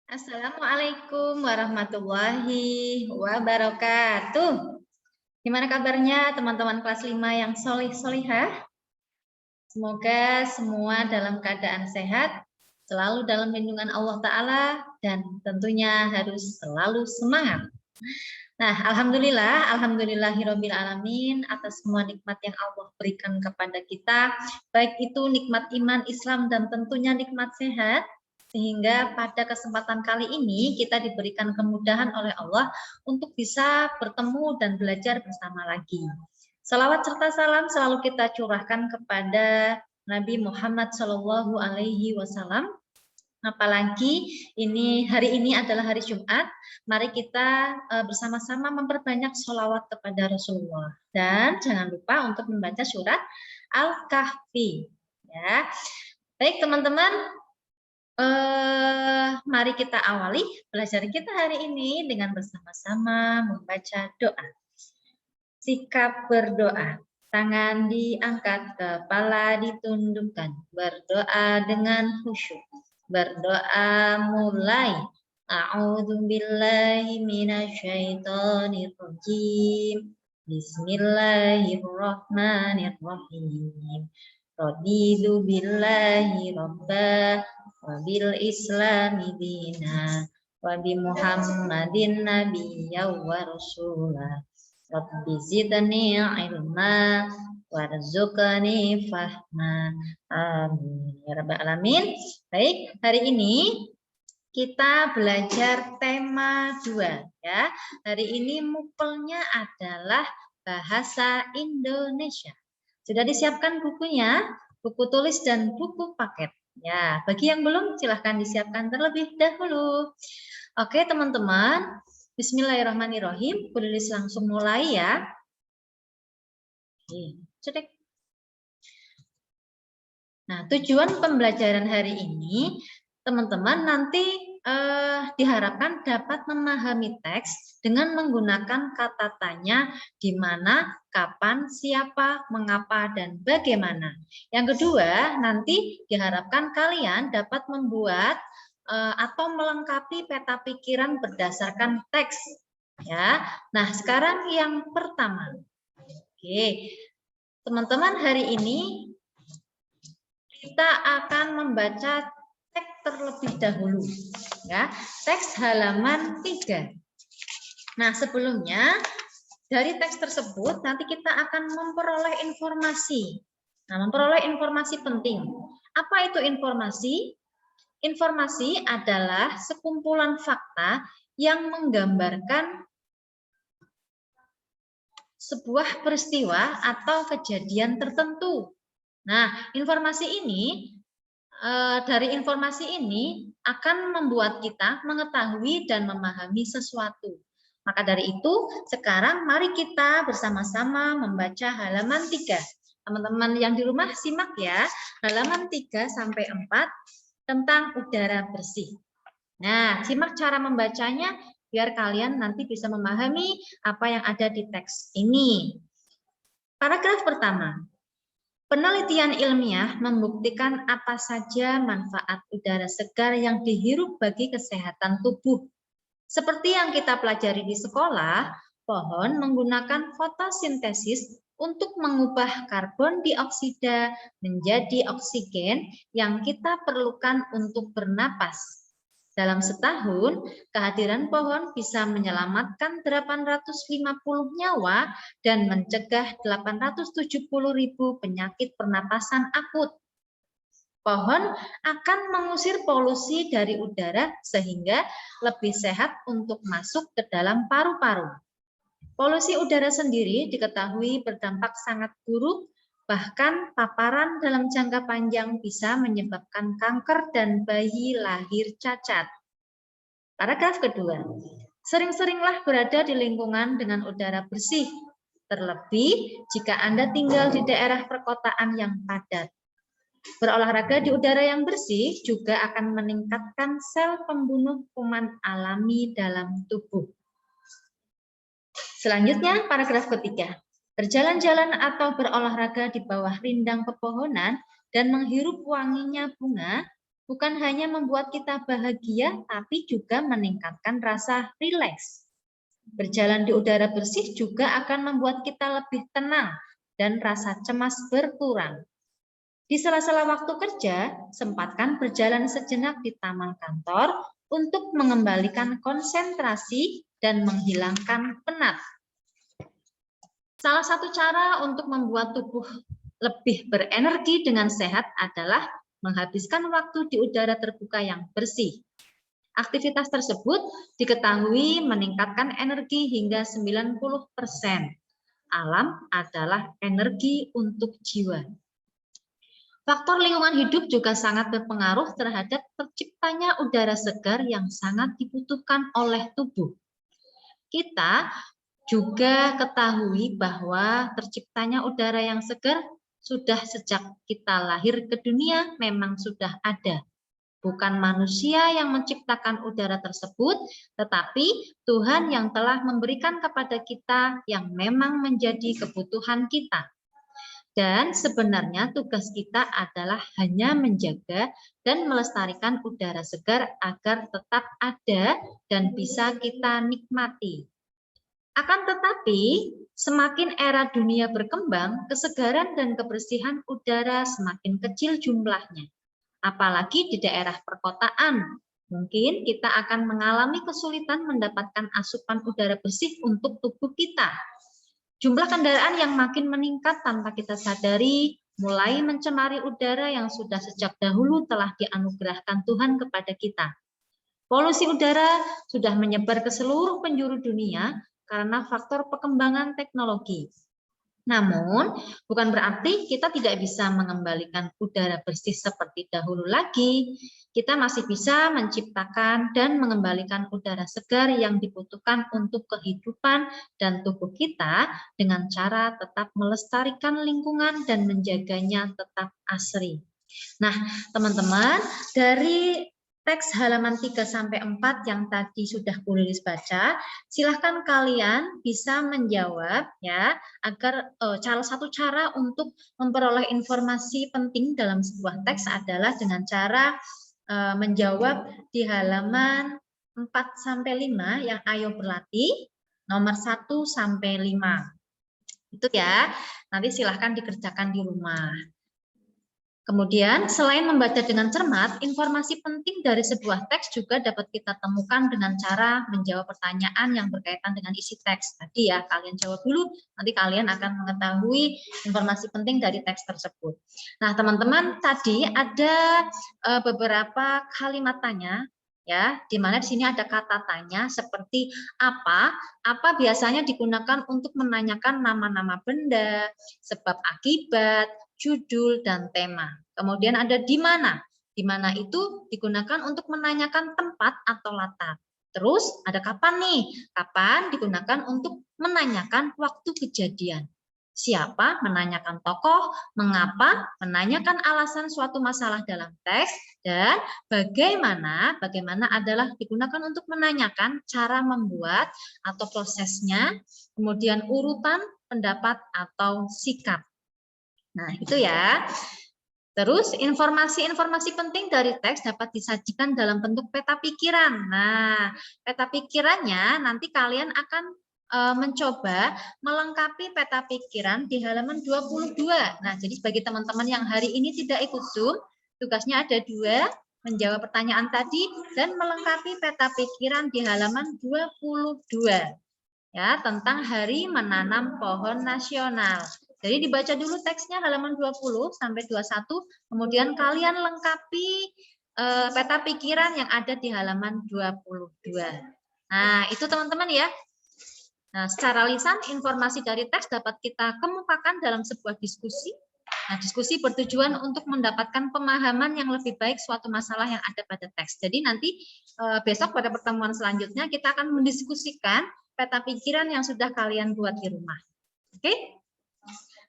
Assalamualaikum warahmatullahi wabarakatuh. Gimana kabarnya teman-teman kelas 5 yang solih-solihah? Semoga semua dalam keadaan sehat, selalu dalam lindungan Allah Ta'ala, dan tentunya harus selalu semangat. Nah, alhamdulillahirabbil alamin atas semua nikmat yang Allah berikan kepada kita, baik itu nikmat iman, Islam, dan tentunya nikmat sehat, sehingga pada kesempatan kali ini kita diberikan kemudahan oleh Allah untuk bisa bertemu dan belajar bersama lagi. Salawat serta salam selalu kita curahkan kepada Nabi Muhammad Shallallahu Alaihi Wasallam. Apalagi hari ini adalah hari Jumat, mari kita bersama-sama memperbanyak sholawat kepada Rasulullah. Dan jangan lupa untuk membaca surat Al-Kahfi. Ya, baik teman-teman, mari kita awali belajar kita hari ini dengan bersama-sama membaca doa. Sikap berdoa. Tangan diangkat, kepala ditundukkan, berdoa dengan khusyuk. Berdoa mulai. A'udzubillahi minasyaitonirrajim. Bismillahirrahmanirrahim. Raditu billahi rabbah wa bil islami dina wa bi Muhammadin nabiyya wa rasulah. Rabbi zidni ilma warzuqni fahma. Amin ya rabbal alamin. Baik, hari ini kita belajar tema 2 ya. Hari ini mupelnya adalah bahasa Indonesia. Sudah disiapkan bukunya, buku tulis dan buku paket. Ya, bagi yang belum silahkan disiapkan terlebih dahulu. Oke, teman-teman. Bismillahirrahmanirrahim. Tulis langsung mulai ya. Cek. Nah, tujuan pembelajaran hari ini, teman-teman nanti diharapkan dapat memahami teks dengan menggunakan kata tanya di mana, kapan, siapa, mengapa, dan bagaimana. Yang kedua, nanti diharapkan kalian dapat membuat atau melengkapi peta pikiran berdasarkan teks. Ya, nah sekarang yang pertama. Oke, teman-teman hari ini kita akan membaca teks terlebih dahulu. Ya, teks halaman 3. Nah, sebelumnya dari teks tersebut nanti kita akan memperoleh informasi. Nah, memperoleh informasi penting. Apa itu informasi? Informasi adalah sekumpulan fakta yang menggambarkan sebuah peristiwa atau kejadian tertentu. Nah, dari informasi ini akan membuat kita mengetahui dan memahami sesuatu. Maka dari itu, sekarang mari kita bersama-sama membaca halaman 3. Teman-teman yang di rumah simak ya, halaman 3 sampai 4 tentang udara bersih. Nah, simak cara membacanya biar kalian nanti bisa memahami apa yang ada di teks ini. Paragraf pertama. Penelitian ilmiah membuktikan apa saja manfaat udara segar yang dihirup bagi kesehatan tubuh. Seperti yang kita pelajari di sekolah, pohon menggunakan fotosintesis untuk mengubah karbon dioksida menjadi oksigen yang kita perlukan untuk bernapas. Dalam setahun, kehadiran pohon bisa menyelamatkan 850 nyawa dan mencegah 870.000 penyakit pernapasan akut. Pohon akan mengusir polusi dari udara sehingga lebih sehat untuk masuk ke dalam paru-paru. Polusi udara sendiri diketahui berdampak sangat buruk, bahkan paparan dalam jangka panjang bisa menyebabkan kanker dan bayi lahir cacat. Paragraf kedua, sering-seringlah berada di lingkungan dengan udara bersih, terlebih jika Anda tinggal di daerah perkotaan yang padat. Berolahraga di udara yang bersih juga akan meningkatkan sel pembunuh kuman alami dalam tubuh. Selanjutnya, paragraf ketiga. Berjalan-jalan atau berolahraga di bawah rindang pepohonan dan menghirup wanginya bunga bukan hanya membuat kita bahagia, tapi juga meningkatkan rasa rileks. Berjalan di udara bersih juga akan membuat kita lebih tenang dan rasa cemas berkurang. Di sela-sela waktu kerja, sempatkan berjalan sejenak di taman kantor untuk mengembalikan konsentrasi dan menghilangkan penat. Salah satu cara untuk membuat tubuh lebih berenergi dengan sehat adalah menghabiskan waktu di udara terbuka yang bersih. Aktivitas tersebut diketahui meningkatkan energi hingga 90%. Alam adalah energi untuk jiwa. Faktor lingkungan hidup juga sangat berpengaruh terhadap terciptanya udara segar yang sangat dibutuhkan oleh tubuh. Kita juga ketahui bahwa terciptanya udara yang segar sudah sejak kita lahir ke dunia memang sudah ada. Bukan manusia yang menciptakan udara tersebut, tetapi Tuhan yang telah memberikan kepada kita yang memang menjadi kebutuhan kita. Dan sebenarnya tugas kita adalah hanya menjaga dan melestarikan udara segar agar tetap ada dan bisa kita nikmati. Akan tetapi, semakin era dunia berkembang, kesegaran dan kebersihan udara semakin kecil jumlahnya. Apalagi di daerah perkotaan, mungkin kita akan mengalami kesulitan mendapatkan asupan udara bersih untuk tubuh kita. Jumlah kendaraan yang makin meningkat tanpa kita sadari, mulai mencemari udara yang sudah sejak dahulu telah dianugerahkan Tuhan kepada kita. Polusi udara sudah menyebar ke seluruh penjuru dunia karena faktor perkembangan teknologi. Namun, bukan berarti kita tidak bisa mengembalikan udara bersih seperti dahulu lagi. Kita masih bisa menciptakan dan mengembalikan udara segar yang dibutuhkan untuk kehidupan dan tubuh kita dengan cara tetap melestarikan lingkungan dan menjaganya tetap asri. Nah, teman-teman, dari teks halaman 3-4 yang tadi sudah Bu Lilis baca, silahkan kalian bisa menjawab ya, agar salah satu cara untuk memperoleh informasi penting dalam sebuah teks adalah dengan cara menjawab di halaman 4-5 yang ayo berlatih, nomor 1-5. Itu ya, nanti silahkan dikerjakan di rumah. Kemudian, selain membaca dengan cermat, informasi penting dari sebuah teks juga dapat kita temukan dengan cara menjawab pertanyaan yang berkaitan dengan isi teks. Tadi ya, kalian jawab dulu, nanti kalian akan mengetahui informasi penting dari teks tersebut. Nah, teman-teman, tadi ada beberapa kalimat tanya, ya, di mana di sini ada kata tanya seperti apa biasanya digunakan untuk menanyakan nama-nama benda, sebab akibat, judul, dan tema. Kemudian ada di mana. Di mana itu digunakan untuk menanyakan tempat atau latar. Terus ada kapan nih? Kapan digunakan untuk menanyakan waktu kejadian. Siapa menanyakan tokoh, mengapa menanyakan alasan suatu masalah dalam teks, dan bagaimana adalah digunakan untuk menanyakan cara membuat atau prosesnya, kemudian urutan, pendapat, atau sikap. Nah, itu ya. Terus informasi-informasi penting dari teks dapat disajikan dalam bentuk peta pikiran. Nah, peta pikirannya nanti kalian akan mencoba melengkapi peta pikiran di halaman 22. Nah, jadi bagi teman-teman yang hari ini tidak ikut Zoom, tugasnya ada 2, menjawab pertanyaan tadi dan melengkapi peta pikiran di halaman 22. Ya, tentang Hari Menanam Pohon Nasional. Jadi dibaca dulu teksnya halaman 20-21, kemudian kalian lengkapi peta pikiran yang ada di halaman 22. Nah, itu teman-teman ya. Nah, secara lisan informasi dari teks dapat kita kemukakan dalam sebuah diskusi. Nah, diskusi bertujuan untuk mendapatkan pemahaman yang lebih baik suatu masalah yang ada pada teks. Jadi nanti besok pada pertemuan selanjutnya kita akan mendiskusikan peta pikiran yang sudah kalian buat di rumah. Oke?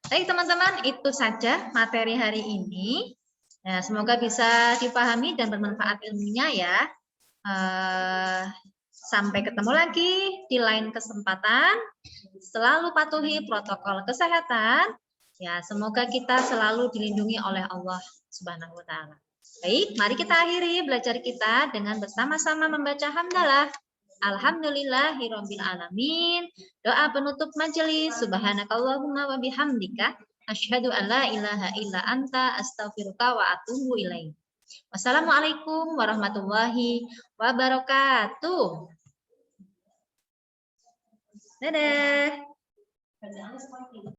Baik teman-teman, itu saja materi hari ini. Ya, semoga bisa dipahami dan bermanfaat ilmunya ya. Sampai ketemu lagi di lain kesempatan. Selalu patuhi protokol kesehatan. Ya, semoga kita selalu dilindungi oleh Allah Subhanahu wa taala. Baik, mari kita akhiri belajar kita dengan bersama-sama membaca hamdalah. Alhamdulillahirabbil alamin. Doa penutup majelis. Subhanakallahumma wa bihamdika asyhadu an la ilaha illa anta astaghfiruka wa atubu ilaik. Wassalamualaikum warahmatullahi wabarakatuh. Dadah.